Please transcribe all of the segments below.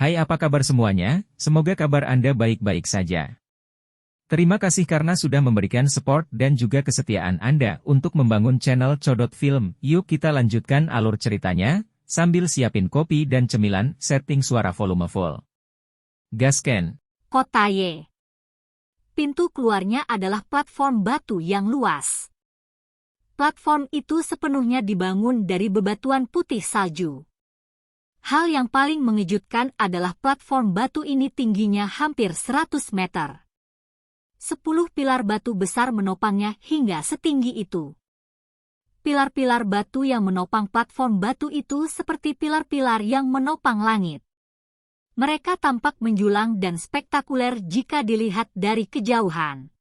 Hai, apa kabar semuanya? Semoga kabar Anda baik-baik saja. Terima kasih karena sudah memberikan support dan juga kesetiaan Anda untuk membangun channel Codot Film. Yuk kita lanjutkan alur ceritanya, sambil siapin kopi dan cemilan, setting suara volume full. Gasken. Kota Y. Pintu keluarnya adalah platform batu yang luas. Platform itu sepenuhnya dibangun dari bebatuan putih salju. Hal yang paling mengejutkan adalah platform batu ini tingginya hampir 100 meter. 10 pilar batu besar menopangnya hingga setinggi itu. Pilar-pilar batu yang menopang platform batu itu seperti pilar-pilar yang menopang langit. Mereka tampak menjulang dan spektakuler jika dilihat dari kejauhan.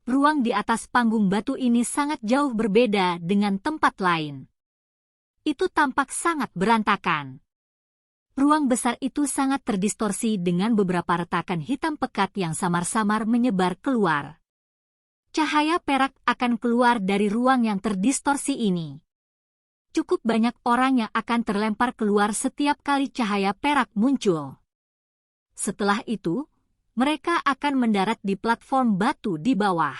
Ruang di atas panggung batu ini sangat jauh berbeda dengan tempat lain. Itu tampak sangat berantakan. Ruang besar itu sangat terdistorsi dengan beberapa retakan hitam pekat yang samar-samar menyebar keluar. Cahaya perak akan keluar dari ruang yang terdistorsi ini. Cukup banyak orang yang akan terlempar keluar setiap kali cahaya perak muncul. Setelah itu, mereka akan mendarat di platform batu di bawah.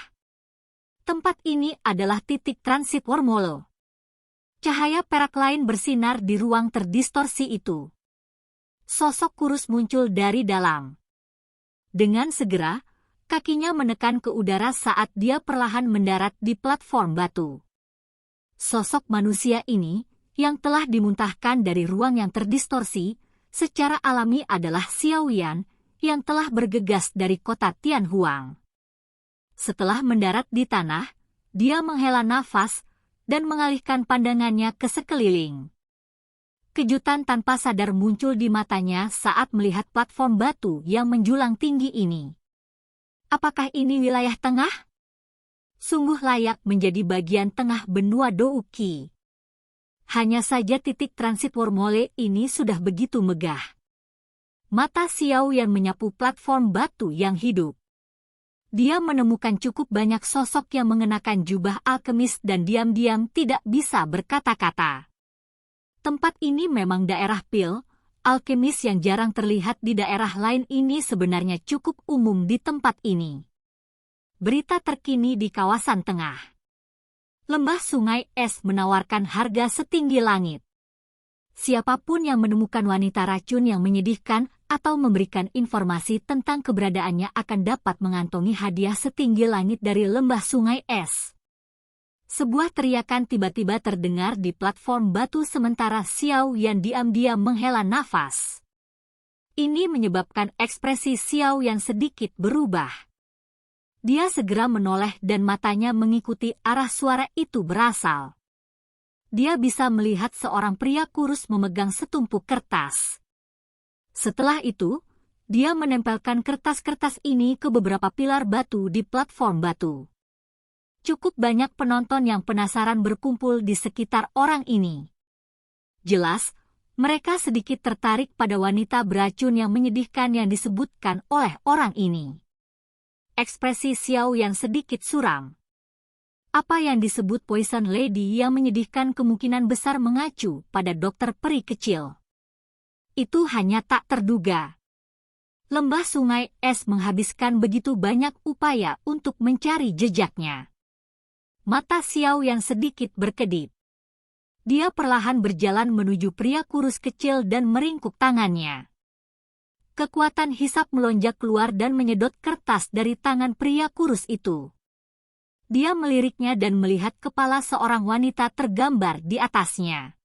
Tempat ini adalah titik transit wormhole. Cahaya perak lain bersinar di ruang terdistorsi itu. Sosok kurus muncul dari dalam. Dengan segera, kakinya menekan ke udara saat dia perlahan mendarat di platform batu. Sosok manusia ini, yang telah dimuntahkan dari ruang yang terdistorsi, secara alami adalah Xiao Yan, yang telah bergegas dari kota Tianhuang. Setelah mendarat di tanah, dia menghela nafas dan mengalihkan pandangannya ke sekeliling. Kejutan tanpa sadar muncul di matanya saat melihat platform batu yang menjulang tinggi ini. Apakah ini wilayah tengah? Sungguh layak menjadi bagian tengah benua Douqi. Hanya saja titik transit wormhole ini sudah begitu megah. Mata Xiao Yan menyapu platform batu yang hidup. Dia menemukan cukup banyak sosok yang mengenakan jubah alkemis dan diam-diam tidak bisa berkata-kata. Tempat ini memang daerah pil, alkemis yang jarang terlihat di daerah lain ini sebenarnya cukup umum di tempat ini. Berita terkini di kawasan tengah. Lembah sungai es menawarkan harga setinggi langit. Siapapun yang menemukan wanita racun yang menyedihkan atau memberikan informasi tentang keberadaannya akan dapat mengantongi hadiah setinggi langit dari lembah sungai es. Sebuah teriakan tiba-tiba terdengar di platform batu sementara Xiao Yan diam-diam menghela nafas. Ini menyebabkan ekspresi Xiao Yan sedikit berubah. Dia segera menoleh dan matanya mengikuti arah suara itu berasal. Dia bisa melihat seorang pria kurus memegang setumpuk kertas. Setelah itu, dia menempelkan kertas-kertas ini ke beberapa pilar batu di platform batu. Cukup banyak penonton yang penasaran berkumpul di sekitar orang ini. Jelas, mereka sedikit tertarik pada wanita beracun yang menyedihkan yang disebutkan oleh orang ini. Ekspresi Xiao yang sedikit suram. Apa yang disebut Poison Lady yang menyedihkan kemungkinan besar mengacu pada dokter peri kecil. Itu hanya tak terduga. Lembah sungai es menghabiskan begitu banyak upaya untuk mencari jejaknya. Mata Xiao yang sedikit berkedip. Dia perlahan berjalan menuju pria kurus kecil dan meringkuk tangannya. Kekuatan hisap melonjak keluar dan menyedot kertas dari tangan pria kurus itu. Dia meliriknya dan melihat kepala seorang wanita tergambar di atasnya.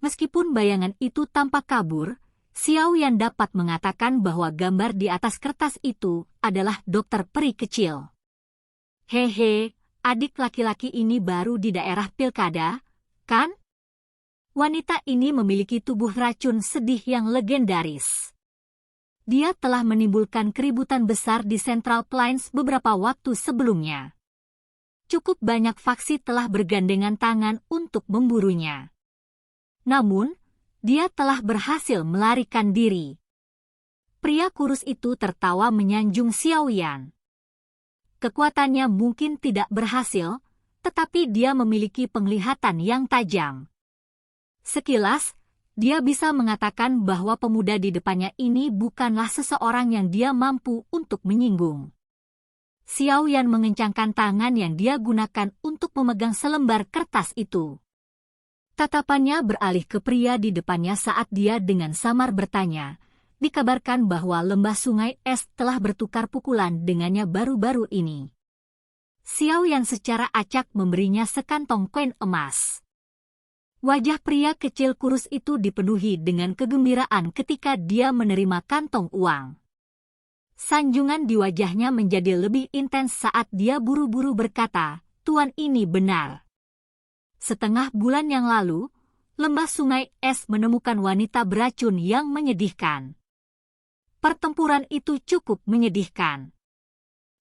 Meskipun bayangan itu tampak kabur, Xiao Yan dapat mengatakan bahwa gambar di atas kertas itu adalah dokter peri kecil. Hehe. Adik laki-laki ini baru di daerah pilkada, kan? Wanita ini memiliki tubuh racun sedih yang legendaris. Dia telah menimbulkan keributan besar di Central Plains beberapa waktu sebelumnya. Cukup banyak faksi telah bergandengan tangan untuk memburunya. Namun, dia telah berhasil melarikan diri. Pria kurus itu tertawa menyanjung Xiao Yan. Kekuatannya mungkin tidak berhasil, tetapi dia memiliki penglihatan yang tajam. Sekilas, Dia bisa mengatakan bahwa pemuda di depannya ini bukanlah seseorang yang dia mampu untuk menyinggung. Xiao Yan mengencangkan tangan yang dia gunakan untuk memegang selembar kertas itu. Tatapannya beralih ke pria di depannya saat dia dengan samar bertanya, dikabarkan bahwa lembah sungai es telah bertukar pukulan dengannya baru-baru ini. Xiao Yan secara acak memberinya sekantong koin emas. Wajah pria kecil kurus itu dipenuhi dengan kegembiraan ketika dia menerima kantong uang. Sanjungan di wajahnya menjadi lebih intens saat dia buru-buru berkata, "Tuan, ini benar." Setengah bulan yang lalu, lembah sungai es menemukan wanita beracun yang menyedihkan. Pertempuran itu cukup menyedihkan.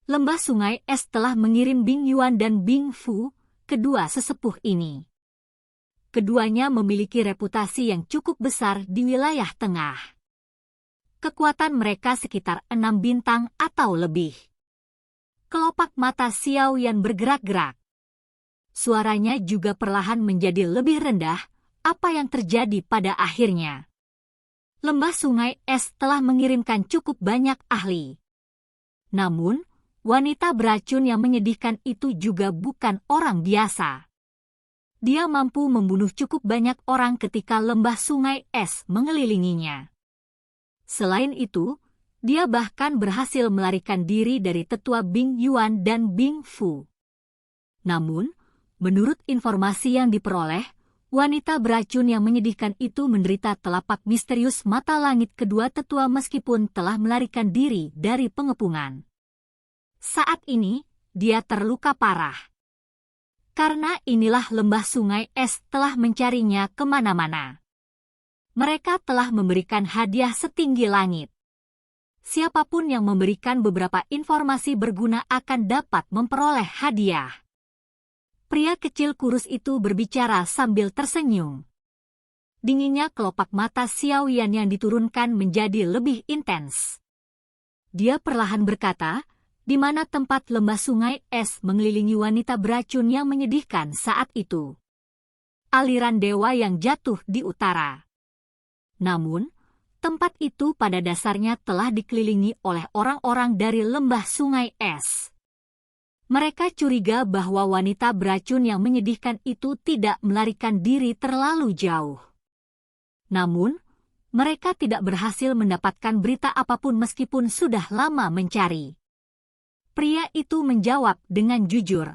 Lembah sungai es telah mengirim Bing Yuan dan Bing Fu, kedua sesepuh ini. Keduanya memiliki reputasi yang cukup besar di wilayah tengah. Kekuatan mereka sekitar 6 bintang atau lebih. Kelopak mata Xiao Yan bergerak-gerak. Suaranya juga perlahan menjadi lebih rendah. Apa yang terjadi pada akhirnya? Lembah sungai es telah mengirimkan cukup banyak ahli. Namun, wanita beracun yang menyedihkan itu juga bukan orang biasa. Dia mampu membunuh cukup banyak orang ketika lembah sungai es mengelilinginya. Selain itu, dia bahkan berhasil melarikan diri dari tetua Bing Yuan dan Bing Fu. Namun, menurut informasi yang diperoleh, wanita beracun yang menyedihkan itu menderita telapak misterius mata langit kedua tetua meskipun telah melarikan diri dari pengepungan. Saat ini, dia terluka parah. Karena inilah lembah sungai es telah mencarinya kemana-mana. Mereka telah memberikan hadiah setinggi langit. Siapapun yang memberikan beberapa informasi berguna akan dapat memperoleh hadiah. Pria kecil kurus itu berbicara sambil tersenyum. Dinginnya kelopak mata Xiao Yan yang diturunkan menjadi lebih intens. Dia perlahan berkata, di mana tempat lembah sungai es mengelilingi wanita beracun yang menyedihkan saat itu. Aliran dewa yang jatuh di utara. Namun, tempat itu pada dasarnya telah dikelilingi oleh orang-orang dari lembah sungai es. Mereka curiga bahwa wanita beracun yang menyedihkan itu tidak melarikan diri terlalu jauh. Namun, mereka tidak berhasil mendapatkan berita apapun meskipun sudah lama mencari. Pria itu menjawab dengan jujur.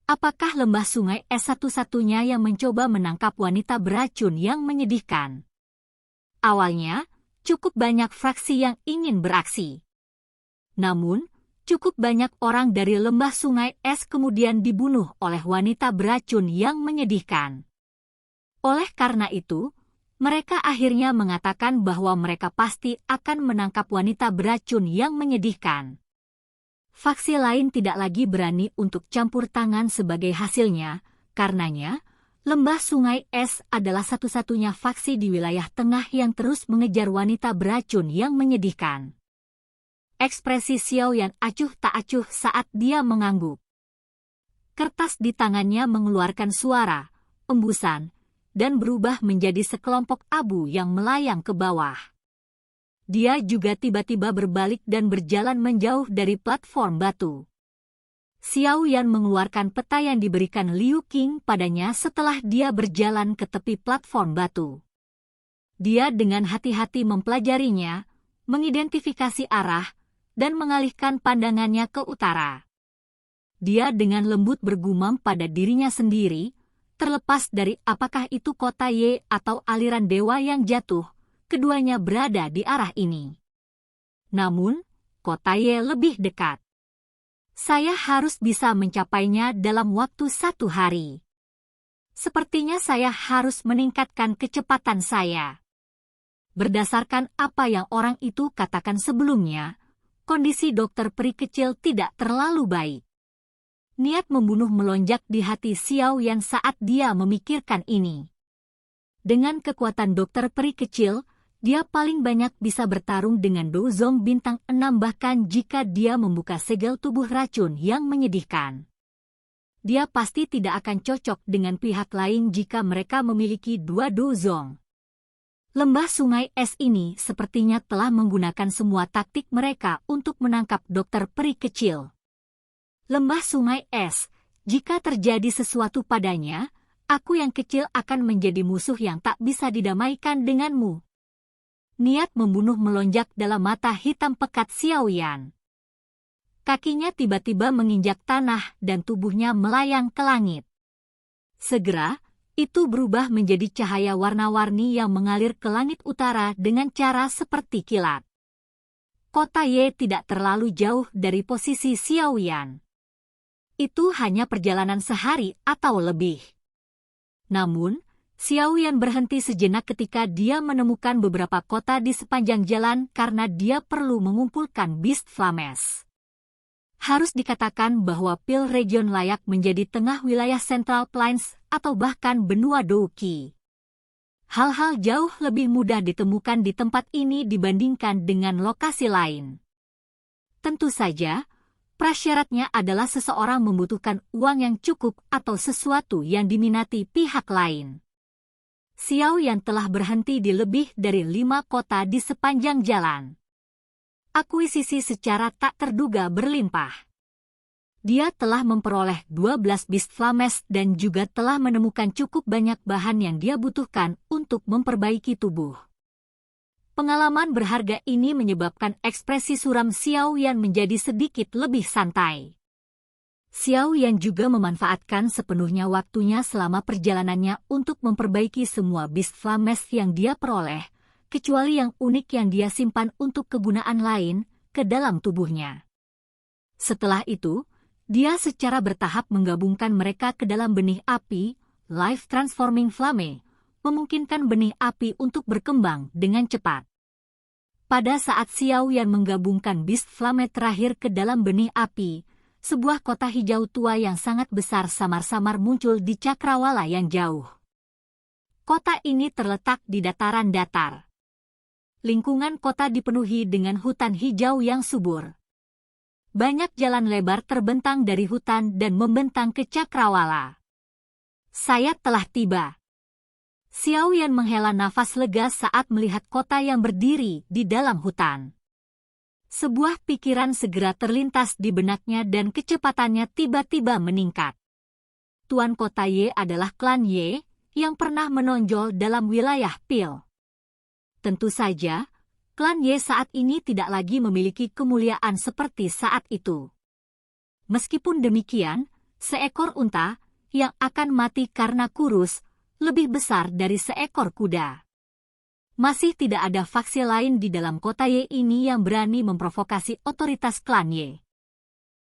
Apakah lembah sungai es satu-satunya yang mencoba menangkap wanita beracun yang menyedihkan? Awalnya, cukup banyak fraksi yang ingin beraksi. Namun, cukup banyak orang dari lembah sungai es kemudian dibunuh oleh wanita beracun yang menyedihkan. Oleh karena itu, mereka akhirnya mengatakan bahwa mereka pasti akan menangkap wanita beracun yang menyedihkan. Faksi lain tidak lagi berani untuk campur tangan sebagai hasilnya, karenanya, lembah sungai es adalah satu-satunya faksi di wilayah tengah yang terus mengejar wanita beracun yang menyedihkan. Ekspresi Xiao Yan acuh tak acuh saat dia mengangguk. Kertas di tangannya mengeluarkan suara, embusan, dan berubah menjadi sekelompok abu yang melayang ke bawah. Dia juga tiba-tiba berbalik dan berjalan menjauh dari platform batu. Xiao Yan mengeluarkan peta yang diberikan Liu Qing padanya setelah dia berjalan ke tepi platform batu. Dia dengan hati-hati mempelajarinya, mengidentifikasi arah, dan mengalihkan pandangannya ke utara. Dia dengan lembut bergumam pada dirinya sendiri, terlepas dari apakah itu kota Ye atau aliran dewa yang jatuh, keduanya berada di arah ini. Namun, kota Ye lebih dekat. Saya harus bisa mencapainya dalam waktu 1 hari. Sepertinya saya harus meningkatkan kecepatan saya. Berdasarkan apa yang orang itu katakan sebelumnya, kondisi dokter peri kecil tidak terlalu baik. Niat membunuh melonjak di hati Xiao Yan saat dia memikirkan ini. Dengan kekuatan dokter peri kecil, dia paling banyak bisa bertarung dengan Dozong bintang 6 bahkan jika dia membuka segel tubuh racun yang menyedihkan. Dia pasti tidak akan cocok dengan pihak lain jika mereka memiliki 2 Dozong. Lembah sungai es ini sepertinya telah menggunakan semua taktik mereka untuk menangkap dokter peri kecil. Lembah sungai es, jika terjadi sesuatu padanya, aku yang kecil akan menjadi musuh yang tak bisa didamaikan denganmu. Niat membunuh melonjak dalam mata hitam pekat Xiaoyan. Kakinya tiba-tiba menginjak tanah dan tubuhnya melayang ke langit. Segera, itu berubah menjadi cahaya warna-warni yang mengalir ke langit utara dengan cara seperti kilat. Kota Ye tidak terlalu jauh dari posisi Xiaoyan. Itu hanya perjalanan sehari atau lebih. Namun, Xiaoyan berhenti sejenak ketika dia menemukan beberapa kota di sepanjang jalan karena dia perlu mengumpulkan Beast Flames. Harus dikatakan bahwa Pil Region layak menjadi tengah wilayah Central Plains atau bahkan benua Douqi. Hal-hal jauh lebih mudah ditemukan di tempat ini dibandingkan dengan lokasi lain. Tentu saja, prasyaratnya adalah seseorang membutuhkan uang yang cukup atau sesuatu yang diminati pihak lain. Xiaoyan telah berhenti di lebih dari 5 kota di sepanjang jalan. Akuisisi secara tak terduga berlimpah. Dia telah memperoleh 12 Beast Flames dan juga telah menemukan cukup banyak bahan yang dia butuhkan untuk memperbaiki tubuh. Pengalaman berharga ini menyebabkan ekspresi suram Xiaoyan menjadi sedikit lebih santai. Xiaoyan juga memanfaatkan sepenuhnya waktunya selama perjalanannya untuk memperbaiki semua Beast Flames yang dia peroleh, kecuali yang unik yang dia simpan untuk kegunaan lain, ke dalam tubuhnya. Setelah itu, dia secara bertahap menggabungkan mereka ke dalam benih api, Life Transforming Flame, memungkinkan benih api untuk berkembang dengan cepat. Pada saat Xiaoyan menggabungkan Beast Flame terakhir ke dalam benih api, sebuah kota hijau tua yang sangat besar samar-samar muncul di cakrawala yang jauh. Kota ini terletak di dataran datar. Lingkungan kota dipenuhi dengan hutan hijau yang subur. Banyak jalan lebar terbentang dari hutan dan membentang ke cakrawala. Saya telah tiba. Xiaoyan menghela nafas lega saat melihat kota yang berdiri di dalam hutan. Sebuah pikiran segera terlintas di benaknya dan kecepatannya tiba-tiba meningkat. Tuan kota Ye adalah klan Ye yang pernah menonjol dalam wilayah Pil. Tentu saja, klan Ye saat ini tidak lagi memiliki kemuliaan seperti saat itu. Meskipun demikian, seekor unta yang akan mati karena kurus lebih besar dari seekor kuda. Masih tidak ada faksi lain di dalam kota Ye ini yang berani memprovokasi otoritas klan Ye.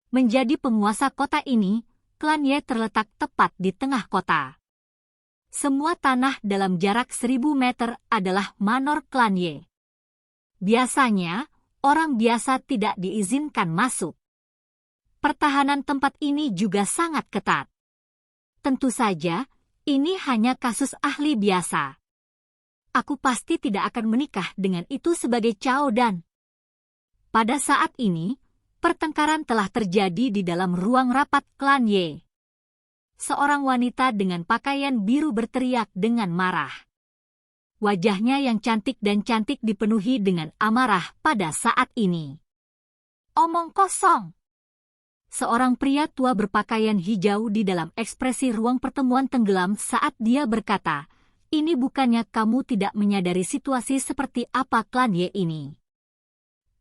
Menjadi penguasa kota ini, klan Ye terletak tepat di tengah kota. Semua tanah dalam jarak 1000 meter adalah manor klan Ye. Biasanya, orang biasa tidak diizinkan masuk. Pertahanan tempat ini juga sangat ketat. Tentu saja, ini hanya kasus ahli biasa. Aku pasti tidak akan menikah dengan itu sebagai Cao Dan. Pada saat ini, pertengkaran telah terjadi di dalam ruang rapat klan Ye. Seorang wanita dengan pakaian biru berteriak dengan marah. Wajahnya yang cantik dan cantik dipenuhi dengan amarah pada saat ini. Omong kosong. Seorang pria tua berpakaian hijau di dalam ekspresi ruang pertemuan tenggelam saat dia berkata, ini bukannya kamu tidak menyadari situasi seperti apa klan Ye ini.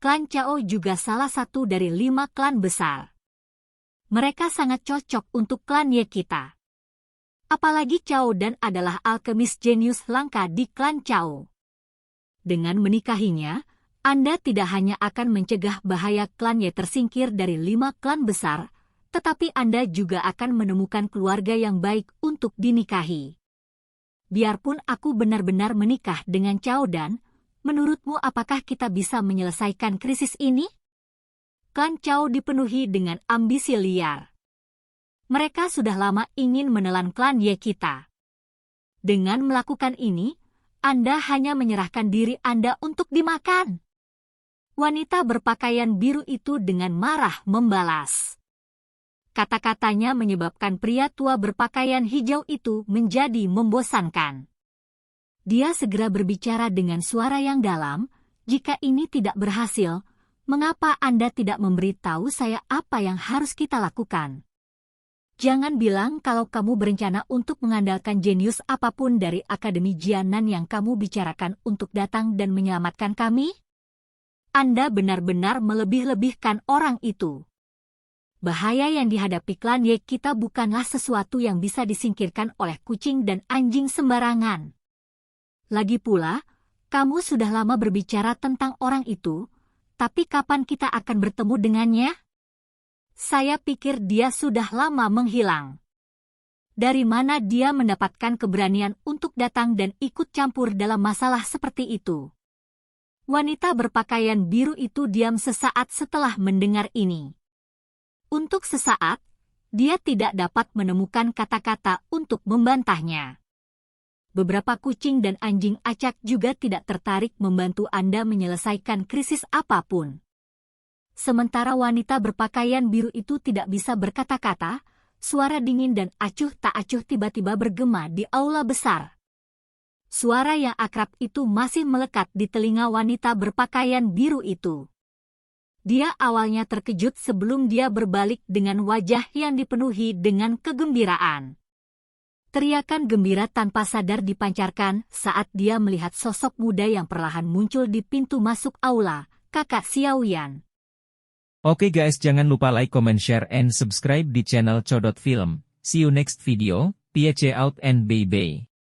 Klan Cao juga salah satu dari 5 klan besar. Mereka sangat cocok untuk klan Ye kita. Apalagi Cao Dan adalah alkemis jenius langka di klan Cao. Dengan menikahinya, Anda tidak hanya akan mencegah bahaya klan Ye tersingkir dari 5 klan besar, tetapi Anda juga akan menemukan keluarga yang baik untuk dinikahi. Biarpun aku benar-benar menikah dengan Cao Dan, menurutmu apakah kita bisa menyelesaikan krisis ini? Klan Cao dipenuhi dengan ambisi liar. Mereka sudah lama ingin menelan klan Ye kita. Dengan melakukan ini, Anda hanya menyerahkan diri Anda untuk dimakan. Wanita berpakaian biru itu dengan marah membalas. Kata-katanya menyebabkan pria tua berpakaian hijau itu menjadi membosankan. Dia segera berbicara dengan suara yang dalam, "Jika ini tidak berhasil, mengapa Anda tidak memberitahu saya apa yang harus kita lakukan? Jangan bilang kalau kamu berencana untuk mengandalkan jenius apapun dari Akademi Jianan yang kamu bicarakan untuk datang dan menyelamatkan kami. Anda benar-benar melebih-lebihkan orang itu. Bahaya yang dihadapi klan Ye kita bukanlah sesuatu yang bisa disingkirkan oleh kucing dan anjing sembarangan. Lagi pula, kamu sudah lama berbicara tentang orang itu, tapi kapan kita akan bertemu dengannya? Saya pikir dia sudah lama menghilang. Dari mana dia mendapatkan keberanian untuk datang dan ikut campur dalam masalah seperti itu?" Wanita berpakaian biru itu diam sesaat setelah mendengar ini. Untuk sesaat, dia tidak dapat menemukan kata-kata untuk membantahnya. Beberapa kucing dan anjing acak juga tidak tertarik membantu Anda menyelesaikan krisis apapun. Sementara wanita berpakaian biru itu tidak bisa berkata-kata, suara dingin dan acuh tak acuh tiba-tiba bergema di aula besar. Suara yang akrab itu masih melekat di telinga wanita berpakaian biru itu. Dia awalnya terkejut sebelum dia berbalik dengan wajah yang dipenuhi dengan kegembiraan. Teriakan gembira tanpa sadar dipancarkan saat dia melihat sosok muda yang perlahan muncul di pintu masuk aula, kakak Xiaoyan. Oke guys, jangan lupa like, comment, share, and subscribe di channel Codot Film. See you next video, peace out and bye-bye.